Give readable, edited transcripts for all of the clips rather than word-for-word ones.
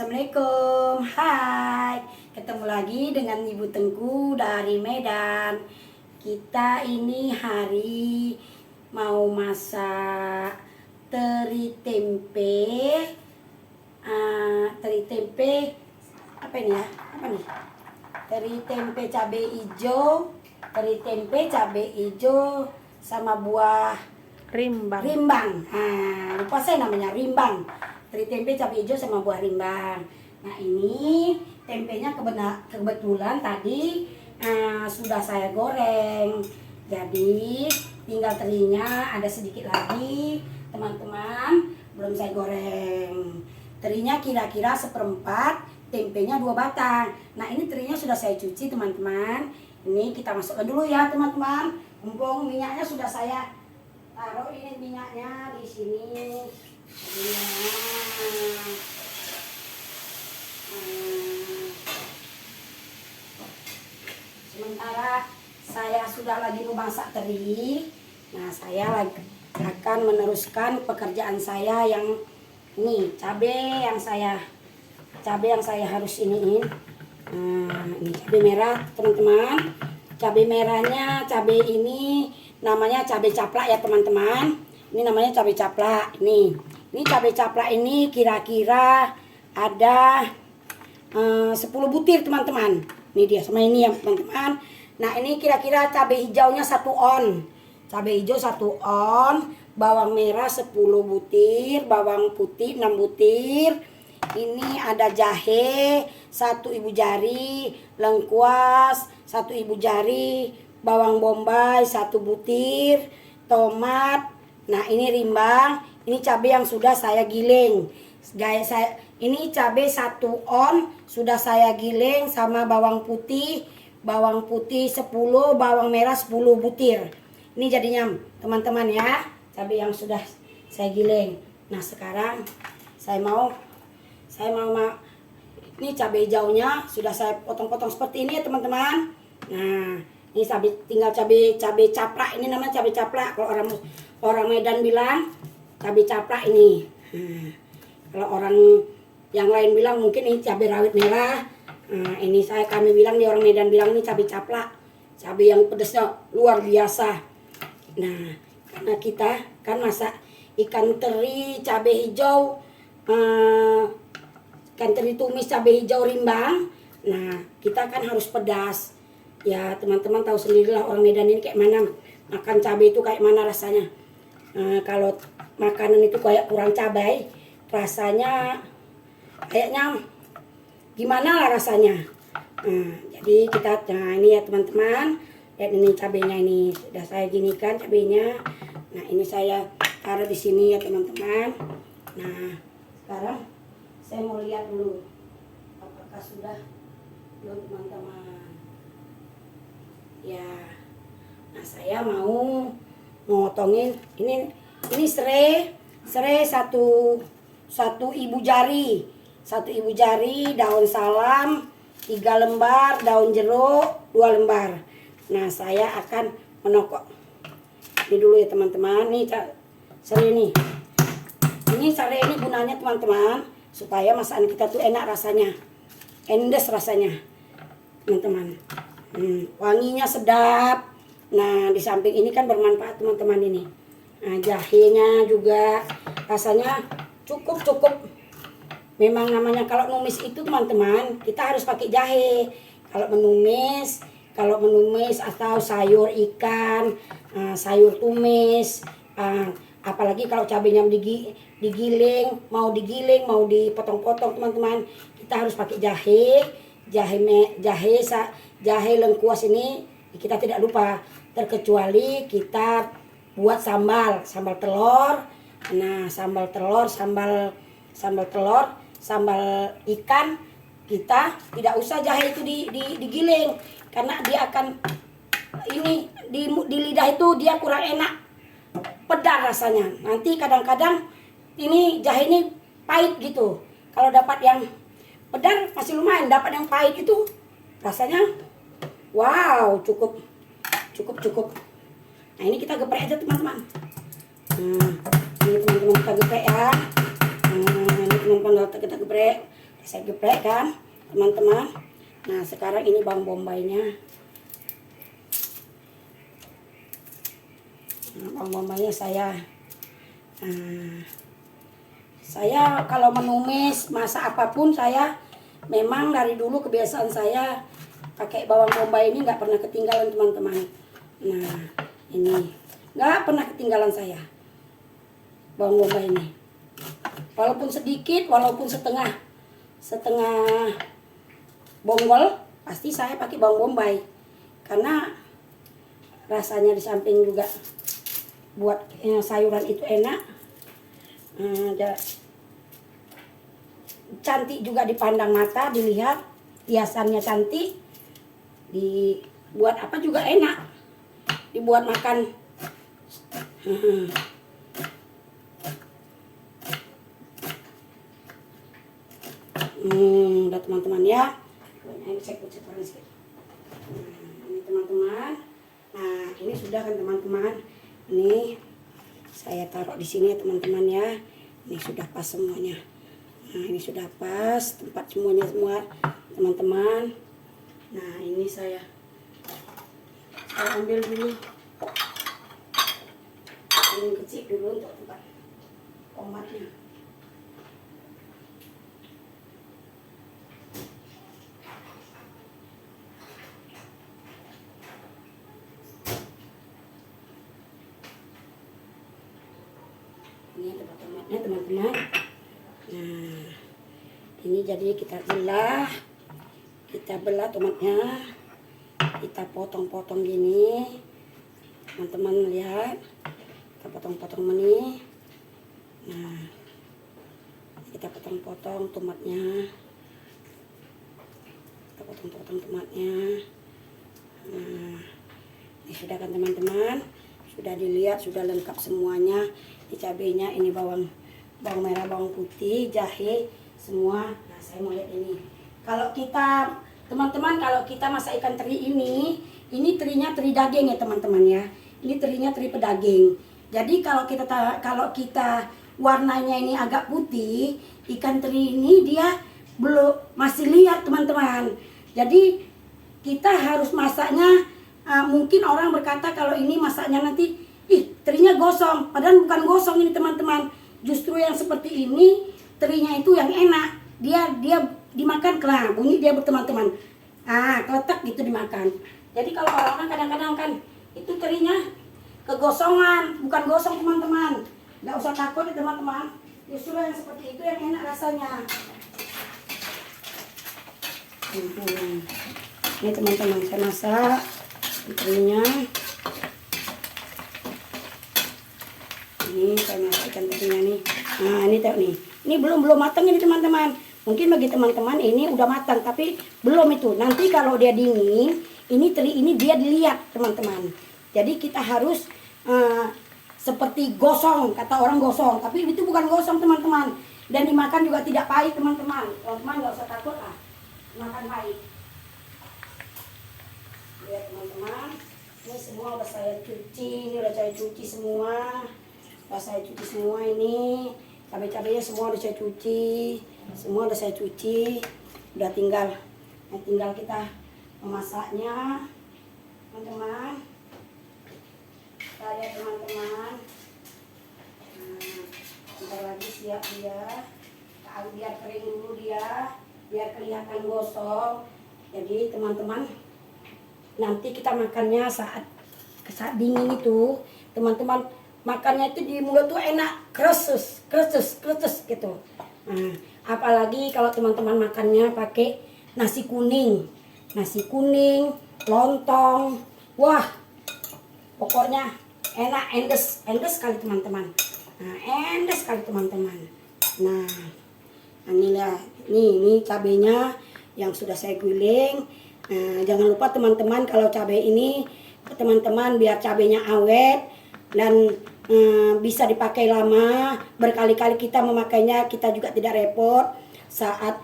Assalamualaikum, hai. Ketemu lagi dengan Ibu Tengku dari Medan. Kita ini hari mau masak teri tempe. Teri tempe apa ini ya? Apa nih? Teri tempe cabai hijau, teri tempe cabai hijau sama buah rimbang. Lupa saya namanya rimbang. Teri tempe cabai hijau sama buah rimbang. Nah ini tempenya kebetulan tadi sudah saya goreng. Jadi tinggal terinya ada sedikit lagi teman-teman, belum saya goreng. Terinya kira-kira seperempat, tempenya 2 batang. Nah ini terinya sudah saya cuci teman-teman. Ini kita masukkan dulu ya teman-teman. Mumpung minyaknya sudah saya taruh, ini minyaknya di sini. Sementara saya sudah lagi memasak teri, nah saya akan meneruskan pekerjaan saya yang ini cabai yang saya harus iniin. Ini cabai merah teman-teman. Cabai merahnya, cabai ini namanya cabai caplak ya teman-teman. Ini namanya cabai caplak. Ini cabai caplak ini kira-kira ada 10 butir teman-teman. Ini dia sama ini ya teman-teman. Nah ini kira-kira cabai hijaunya 1 on. Cabai hijau 1 on. Bawang merah 10 butir. Bawang putih 6 butir. Ini ada jahe 1 ibu jari. Lengkuas 1 ibu jari. Bawang bombay 1 butir. Tomat. Nah ini rimbang. Ini cabai yang sudah saya giling. Ini cabai 1 on sudah saya giling sama bawang putih. Bawang putih 10, bawang merah 10 butir. Ini jadinya teman-teman ya, cabai yang sudah saya giling. Nah sekarang saya mau ini cabai hijaunya sudah saya potong-potong seperti ini ya teman-teman. Nah ini tinggal cabai caplak, ini namanya cabai caplak. Kalau orang Medan bilang cabai caplak ini. Kalau orang yang lain bilang mungkin ini cabai rawit merah. Ini kami bilang, di orang Medan bilang ini cabai caplak. Cabai yang pedasnya luar biasa. Nah, karena kita kan masak ikan teri cabai hijau, ikan teri tumis cabai hijau rimbang. Nah, kita kan harus pedas. Ya, teman-teman tahu sendirilah orang Medan ini kayak mana makan cabai itu, kayak mana rasanya. Kalau makanan itu kayak kurang cabai, rasanya kayaknya gimana lah rasanya. Jadi kita, nah ini ya teman-teman, lihat ini cabainya, ini sudah saya ginikan cabainya. Nah ini saya taruh di sini ya teman-teman. Nah sekarang saya mau lihat dulu apakah sudah belum teman-teman. Ya, nah saya mau ngotongin ini serai 1 ibu jari, 1 ibu jari, daun salam 3 lembar, daun jeruk 2 lembar. Nah saya akan menokok ini dulu ya teman-teman. Nih serai ini serai ini gunanya teman-teman supaya masakan kita tuh enak rasanya, endes rasanya teman-teman. Wanginya sedap. Nah di samping ini kan bermanfaat teman-teman ini. Nah jahenya juga rasanya cukup. Memang namanya kalau numis itu teman-teman kita harus pakai jahe. Kalau menumis atau sayur ikan, sayur tumis, apalagi kalau cabenya digiling, mau dipotong-potong teman-teman, kita harus pakai jahe lengkuas ini kita tidak lupa. Terkecuali kita buat sambal telur. Nah sambal telur, sambal ikan, kita tidak usah jahe itu digiling karena dia akan ini di lidah itu dia kurang enak, pedas rasanya. Nanti kadang-kadang ini jahe ini pahit gitu. Kalau dapat yang pedas masih lumayan, dapat yang pahit itu rasanya wow, cukup. Nah ini kita geprek aja teman-teman. Ini teman-teman kita geprek ya. Ini teman-teman kita geprek. Saya geprek kan teman-teman. Nah sekarang ini bawang bombaynya. Nah, bawang bombaynya saya kalau menumis masak apapun, saya memang dari dulu kebiasaan saya pakai bawang bombay ini nggak pernah ketinggalan teman-teman. Nah ini nggak pernah ketinggalan saya bawang bombay ini, walaupun sedikit, walaupun setengah bonggol, pasti saya pakai bawang bombay karena rasanya di samping juga buat sayuran itu enak, cantik juga dipandang mata, dilihat hiasannya cantik, dibuat apa juga enak, dibuat makan. Udah teman-teman ya. Ini saya kucek sedikit. Ini teman-teman. Nah ini sudah kan teman-teman. Ini saya taruh di sini ya teman-teman ya. Ini sudah pas semuanya. Nah ini sudah pas tempat semuanya semua teman-teman. Nah ini saya ambil dulu ini kecil dulu untuk tempat tomatnya. Ini tempat tomatnya teman-teman. Nah ini jadi kita belah tomatnya, kita potong-potong gini teman-teman, lihat kita potong-potong ini. Nah kita potong-potong tomatnya, kita potong-potong tomatnya. Nah ini sudah kan teman-teman, sudah dilihat, sudah lengkap semuanya. Ini cabenya, ini bawang merah, bawang putih, jahe semua. Nah saya mau lihat ini, kalau kita teman-teman, kalau kita masak ikan teri ini terinya teri daging ya teman-teman ya. Ini terinya teri pedaging. Jadi kalau kita warnanya ini agak putih, ikan teri ini dia belum, masih lihat teman-teman. Jadi kita harus masaknya, mungkin orang berkata kalau ini masaknya nanti terinya gosong, padahal bukan gosong ini teman-teman. Justru yang seperti ini terinya itu yang enak. Dia dimakan kelah, bunyi dia teman-teman. Keletak gitu dimakan. Jadi kalau orang kadang-kadang kan itu terinya kegosongan, bukan gosong teman-teman. Nggak usah takut ya teman-teman. Justru yang seperti itu yang enak rasanya. Ini teman-teman saya masak terinya. Ini saya masak ikan terinya nih. Nah ini tahu nih. Ini belum matang ini teman-teman. Mungkin bagi teman-teman ini udah matang, tapi belum itu. Nanti kalau dia dingin, ini teri ini dia dilihat teman-teman. Jadi kita harus seperti gosong, kata orang gosong, tapi itu bukan gosong teman-teman. Dan dimakan juga tidak pahit teman-teman. Teman-teman nggak usah takut makan pahit. Lihat teman-teman, ini semua udah saya cuci, semua. Udah saya cuci semua ini. Cabai-cabainya semua udah saya cuci, udah tinggal kita memasaknya, teman-teman. Kita lihat teman-teman. Bentar lagi siap dia, biar kering dulu dia, biar kelihatan gosong. Jadi teman-teman, nanti kita makannya saat dingin itu, teman-teman. Makannya itu di mulut tuh enak, kreses gitu. Nah, apalagi kalau teman-teman makannya pakai nasi kuning, lontong, wah, pokoknya enak, endes sekali teman-teman. Nah, endes sekali teman-teman. Nah, inilah, ini cabenya yang sudah saya giling. Nah, jangan lupa teman-teman, kalau cabai ini teman-teman biar cabenya awet dan bisa dipakai lama, berkali-kali kita memakainya, kita juga tidak repot. Saat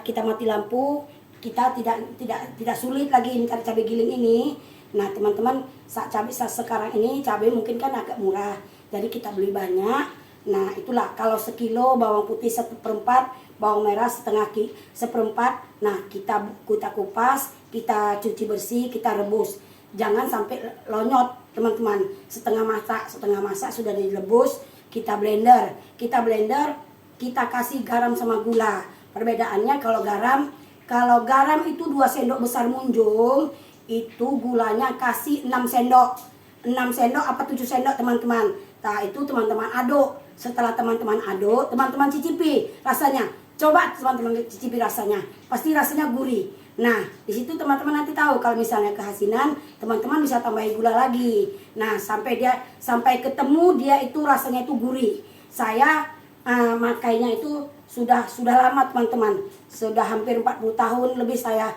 kita mati lampu, kita tidak sulit lagi ini cabai giling ini. Nah teman-teman, saat sekarang ini cabai mungkin kan agak murah, jadi kita beli banyak. Nah itulah, kalau sekilo bawang putih 1/4, bawang merah seperempat. Nah, kita kupas, kita cuci bersih, kita rebus. Jangan sampai lonyot, teman-teman. Setengah masak sudah direbus, kita blender, kita kasih garam sama gula. Perbedaannya kalau garam itu 2 sendok besar munjung, itu gulanya kasih 6 sendok. 6 sendok apa 7 sendok, teman-teman. Nah, itu teman-teman aduk. Setelah teman-teman aduk, teman-teman cicipi rasanya. Coba teman-teman cicipi rasanya. Pasti rasanya gurih. Nah, di situ teman-teman nanti tahu kalau misalnya kehasilan, teman-teman bisa tambahin gula lagi. Nah, sampai ketemu dia itu rasanya itu gurih. Saya makainya itu sudah lama, teman-teman. Sudah hampir 40 tahun lebih saya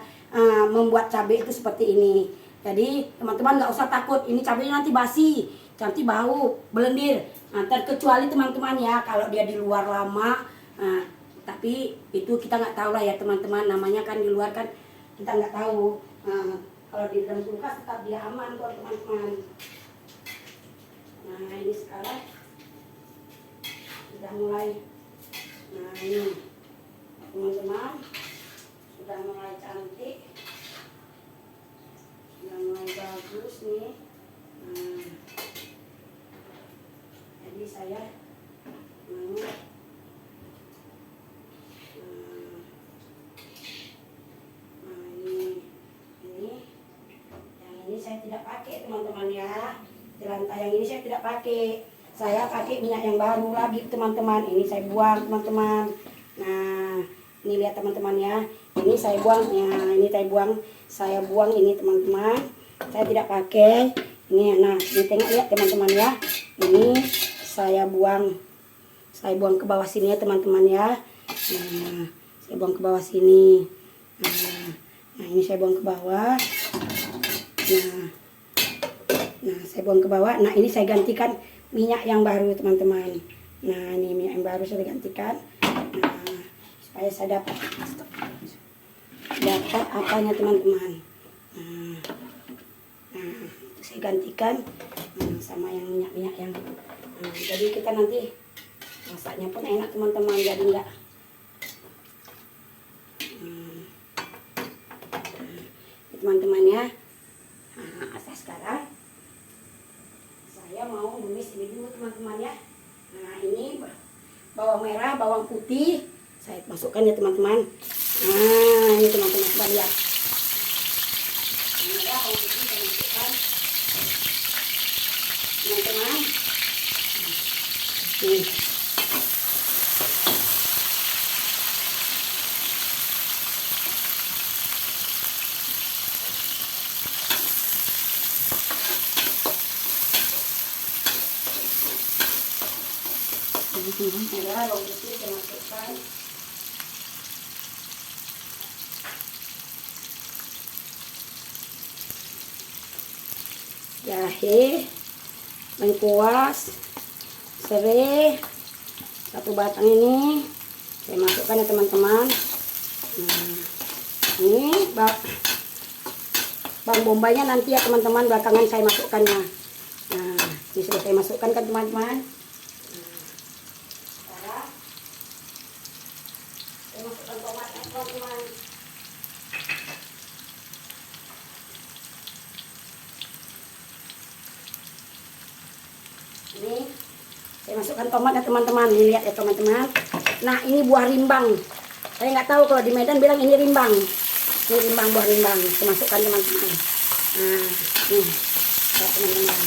membuat cabai itu seperti ini. Jadi teman-teman nggak usah takut, ini cabainya nanti basi, nanti bau, belendir. Nah, terkecuali teman-teman ya kalau dia di luar lama, tapi itu kita nggak tahu lah ya teman-teman, namanya kan di luar kan kita nggak tahu. Kalau di dalam kulkas tetap dia aman kok, teman-teman. Nah, ini sekarang sudah mulai, nah ini teman-teman sudah mulai cantik, sudah mulai bagus nih. Jadi saya mau ini saya tidak pakai, teman-teman ya. Di lantai yang ini saya tidak pakai. Saya pakai minyak yang baru lagi, teman-teman. Ini saya buang, teman-teman. Nah, ini lihat teman-teman ya. Ini saya buang ya. Ini saya buang ini, teman-teman. Saya tidak pakai. Ini, nah, ini tengok ya, teman-teman ya. Ini saya buang ke bawah sini ya, teman-teman ya. Nah, saya buang ke bawah sini. Nah, ini saya buang ke bawah. Nah, saya buang ke bawah. Nah, ini saya gantikan minyak yang baru, teman-teman. Nah, ini minyak yang baru saya gantikan. Nah, supaya saya dapat apanya, teman-teman. Nah, saya gantikan sama yang minyak yang. Jadi kita nanti masaknya pun enak, teman-teman. Jadi enggak. Teman-teman ya. Nah, sekarang saya mau numis ini dulu, teman-teman ya. Nah, ini bawang merah, bawang putih saya masukkan ya, teman-teman. Nah, ini teman-teman coba lihat. Bawang merah, bawang putih saya masukkan, teman-teman. Nih. Merah, bawang putih saya masukkan. Jahe, lengkuas, serai, 1 batang ini saya masukkan ya, teman-teman. Nah, ini bawang bombaynya nanti ya, teman-teman, belakangan saya masukkannya. Nah, ini sudah saya masukkan kan, teman-teman. Masukkan tomatnya, teman-teman. Ini saya masukkan tomatnya, teman-teman. Ini lihat ya, teman-teman. Nah, ini buah rimbang. Saya nggak tahu kalau di Medan bilang ini rimbang. Ini rimbang, buah rimbang. Saya masukkan, teman-teman. Nah, ini ya, teman-teman.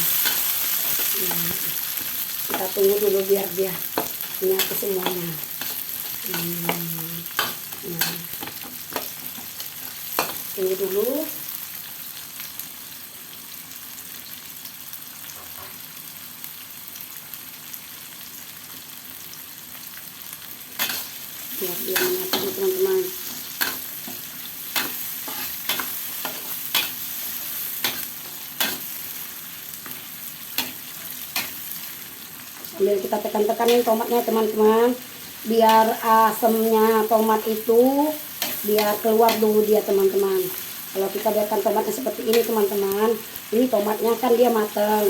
Kita tunggu dulu biar dia menyatu semuanya. Tunggu dulu. Biar dia menyatu, teman-teman. Sambil kita tekan-tekanin tomatnya, teman-teman, biar asemnya tomat itu biar keluar dulu dia, teman-teman. Kalau kita biarkan tomatnya seperti ini, teman-teman, ini tomatnya kan dia matang,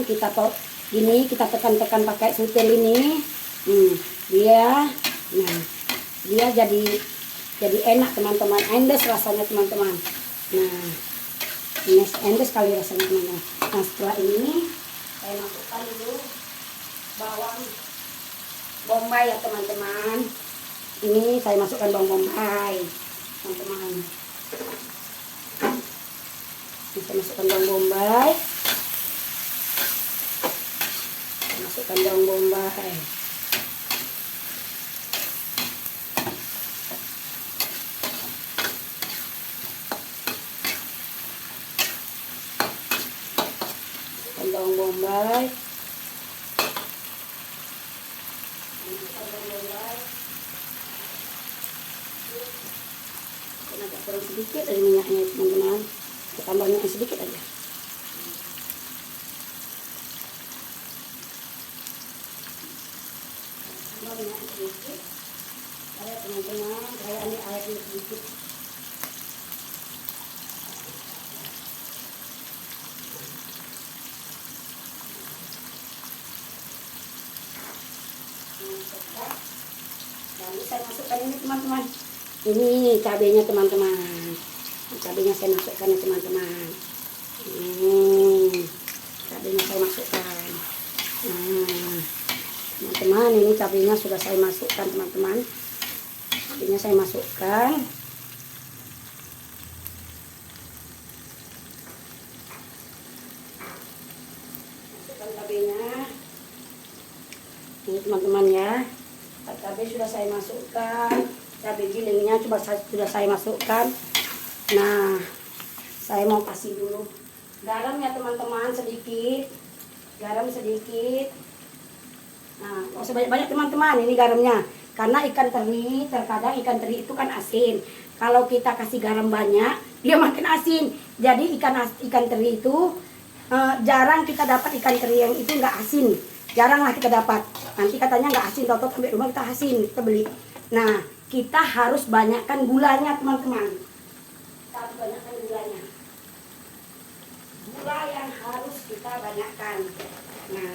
kita gini, kita tekan-tekan pakai sutil ini, dia, nah dia jadi enak teman-teman, endes rasanya teman-teman. Nah, ini endes kali rasanya teman-teman. Nah, setelah ini saya masukkan dulu bawang bombay ya teman-teman. Ini saya masukkan bawang bombay teman-teman. Ini saya masukkan bawang bombay. Masukkan bawang bombay. Bawang bombay, agak kurang sedikit dari minyaknya teman-teman, kita tambah minyak sedikit aja. Tambah minyak sedikit, teman-teman, saya ambil airnya sedikit. Lalu saya masukkan ini teman-teman, ini cabenya teman-teman, cabenya saya masukkan ya teman-teman. Cabenya saya masukkan. Nah, teman-teman, ini cabenya sudah saya masukkan teman-teman. Cabenya saya masukkan. Masukkan cabenya. Ini teman-teman ya, cabai sudah saya masukkan, cabai gilingnya sudah saya masukkan. Nah, saya mau kasih dulu garam ya teman-teman, sedikit garam sedikit. Nah, nggak usah banyak-banyak teman-teman, ini garamnya, karena ikan teri terkadang ikan teri itu kan asin. Kalau kita kasih garam banyak, dia makin asin. Jadi ikan teri itu jarang kita dapat ikan teri yang itu nggak asin. Jarang lah kita dapat. Nanti katanya nggak asin, tau-tau sampai rumah kita asin, kita beli. Nah, kita harus banyakkan gulanya teman-teman. Kita harus banyakkan gulanya. Gula yang harus kita banyakkan. Nah,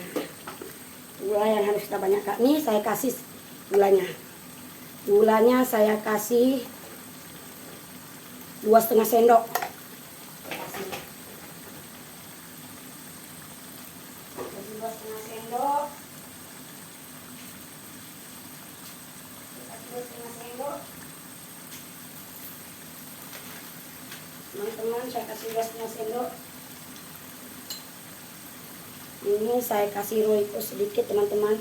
gula yang harus kita banyakkan. Nih saya kasih gulanya. Gulanya saya kasih 2,5 sendok. Teman-teman, saya kasih 2,5 sendok. Ini saya kasih royco sedikit teman-teman.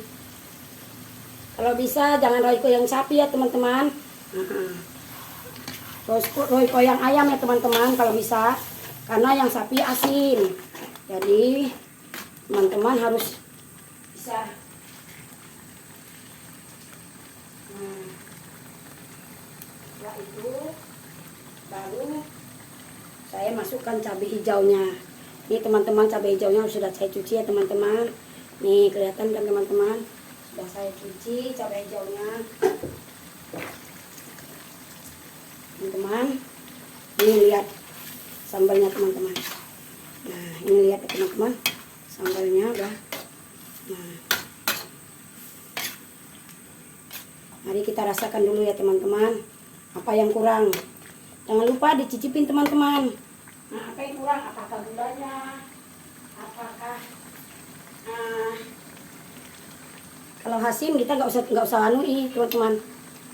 Kalau bisa jangan royco yang sapi ya teman-teman. Royco yang ayam ya teman-teman kalau bisa, karena yang sapi asin. Jadi teman-teman harus bisa. Nah, setelah itu baru saya masukkan cabai hijaunya. Ini teman-teman, cabai hijaunya sudah saya cuci ya teman-teman. Nih kelihatan kan teman-teman, sudah saya cuci cabai hijaunya. Teman-teman, ini lihat sambalnya teman-teman. Nah, ini lihat ya teman-teman, sambalnya udah. Nah, mari kita rasakan dulu ya teman-teman, apa yang kurang. Jangan lupa dicicipin teman-teman. Nah, apa yang kurang? Apakah gulanya? Apakah kalau hasim kita nggak usah anui teman-teman.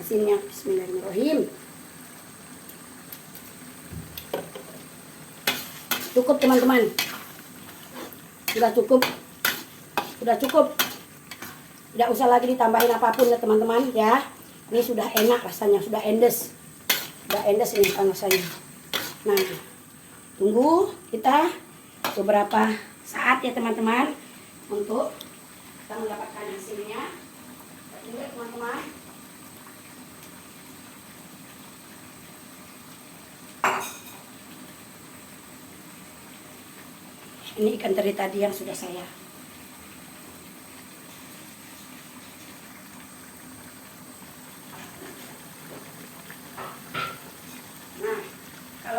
Hasimnya Bismillahirrahmanirrahim. Cukup teman-teman. Sudah cukup. Sudah cukup. Tidak usah lagi ditambahin apapun ya teman-teman ya. Ini sudah enak rasanya, sudah endes. Sudah endes ini rasanya. Nah, tunggu kita beberapa saat ya teman-teman untuk kita mendapatkan hasilnya. Tunggu ya teman-teman. Ini ikan teri tadi yang sudah saya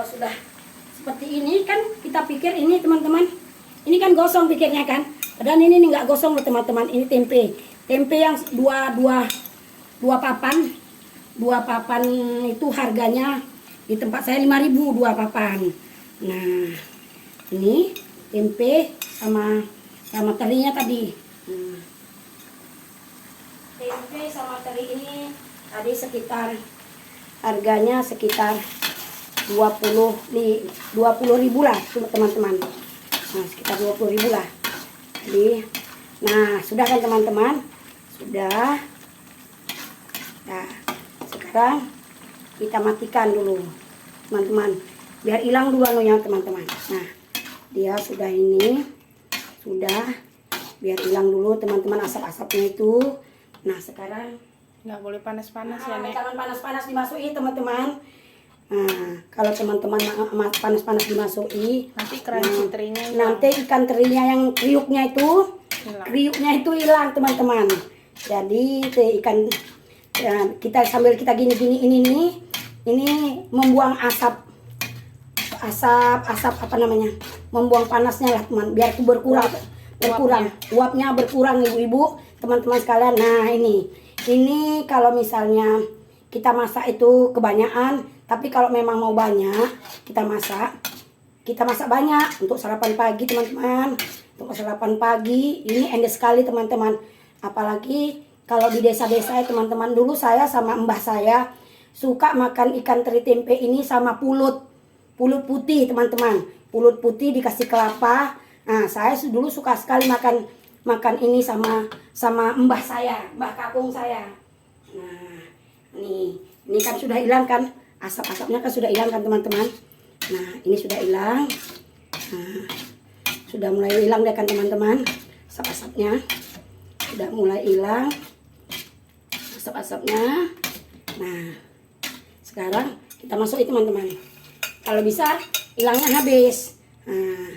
sudah seperti ini kan kita pikir ini teman-teman, ini kan gosong pikirnya kan, dan ini nggak gosong loh teman-teman. Ini tempe yang dua papan dua papan itu harganya di tempat saya 5.000 dua papan. Nah, ini tempe sama terinya tadi. Tempe sama teri ini tadi sekitar harganya sekitar 20.000 lah teman-teman. Nah, sekitar 20.000 lah. Jadi, nah sudah kan teman-teman? Sudah. Nah, sekarang kita matikan dulu teman-teman, biar hilang dulu anunya teman-teman. Nah, dia sudah ini, sudah, biar hilang dulu teman-teman asap-asapnya itu. Nah, sekarang nggak boleh panas-panas ya, Nek. jangan panas-panas dimasuki teman-teman. Nah, kalau teman-teman panas-panas dimasuki, Nanti crunchy terinya hilang. nanti ikan terinya yang kriuknya itu Hilang. hilang teman-teman. Jadi ikan ya, kita sambil kita gini-gini ini membuang asap apa namanya, membuang panasnya lah teman, biar itu berkurang uapnya berkurang ibu-ibu teman-teman sekalian. Nah, ini kalau misalnya kita masak itu kebanyakan, tapi kalau memang mau banyak kita masak banyak untuk sarapan pagi teman-teman. Untuk sarapan pagi ini endes sekali teman-teman, apalagi kalau di desa-desa ya teman-teman. Dulu saya sama mbah saya suka makan ikan teri tempe ini sama pulut putih teman-teman. Pulut putih dikasih kelapa. Nah, saya dulu suka sekali makan ini sama mbah saya, mbah kakung saya. Nah, ini kan sudah hilang kan, asap-asapnya kan sudah hilang kan teman-teman. Nah, ini sudah hilang. Nah, sudah mulai hilang deh kan teman-teman, asap-asapnya sudah mulai hilang, asap-asapnya. Nah, sekarang kita masukin teman-teman. Kalau bisa hilangnya habis. Nah,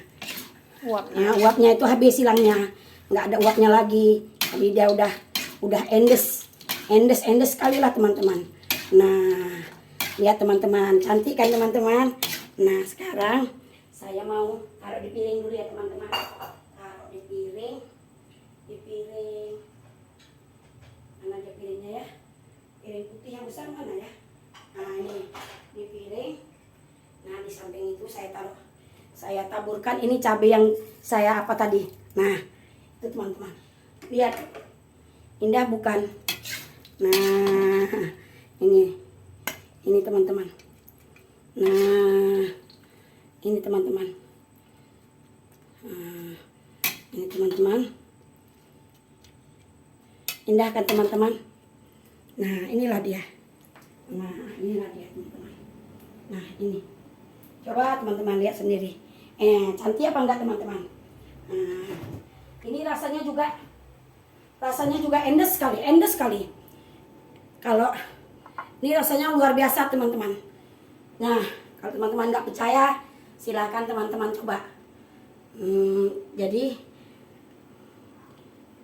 uapnya itu habis hilangnya, nggak ada uapnya lagi. Jadi dia udah endes sekali lah teman-teman. Nah, lihat teman-teman, cantik kan teman-teman. Nah, sekarang saya mau taruh di piring dulu ya teman-teman. Taruh di piring. Mana aja piringnya ya? Piring putih yang besar mana ya? Nah, ini di piring. Nah, di samping itu saya taburkan ini cabai yang saya apa tadi. Nah, itu teman-teman. Lihat. Indah bukan? Nah, ini teman-teman. Nah, ini teman-teman. Nah, ini teman-teman. Indah kan teman-teman? Nah, inilah dia. Teman-teman. Nah, ini. Coba teman-teman lihat sendiri. Cantik apa enggak teman-teman? Nah, ini rasanya juga endes sekali. Kalau ini rasanya luar biasa teman-teman. Nah, kalau teman-teman nggak percaya, silakan teman-teman coba. Jadi,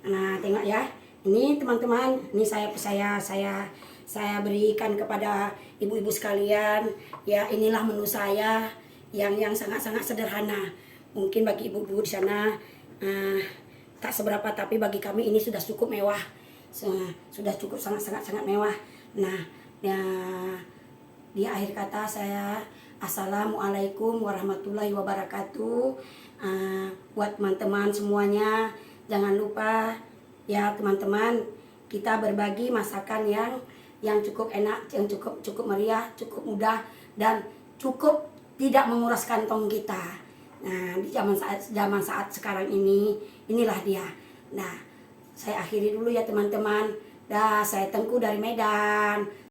nah tengok ya. Ini teman-teman, ini saya berikan kepada ibu-ibu sekalian. Ya, inilah menu saya yang sangat-sangat sederhana. Mungkin bagi ibu-ibu di sana tak seberapa, tapi bagi kami ini sudah cukup mewah. Sudah cukup sangat mewah. Nah, ya, di akhir kata saya assalamualaikum warahmatullahi wabarakatuh. Buat teman-teman semuanya, jangan lupa ya teman-teman, kita berbagi masakan yang cukup enak, yang cukup meriah, cukup mudah, dan cukup tidak menguras kantong kita. Nah, di zaman saat sekarang inilah dia. Nah, saya akhiri dulu ya teman-teman. Dah, saya Tengku dari Medan.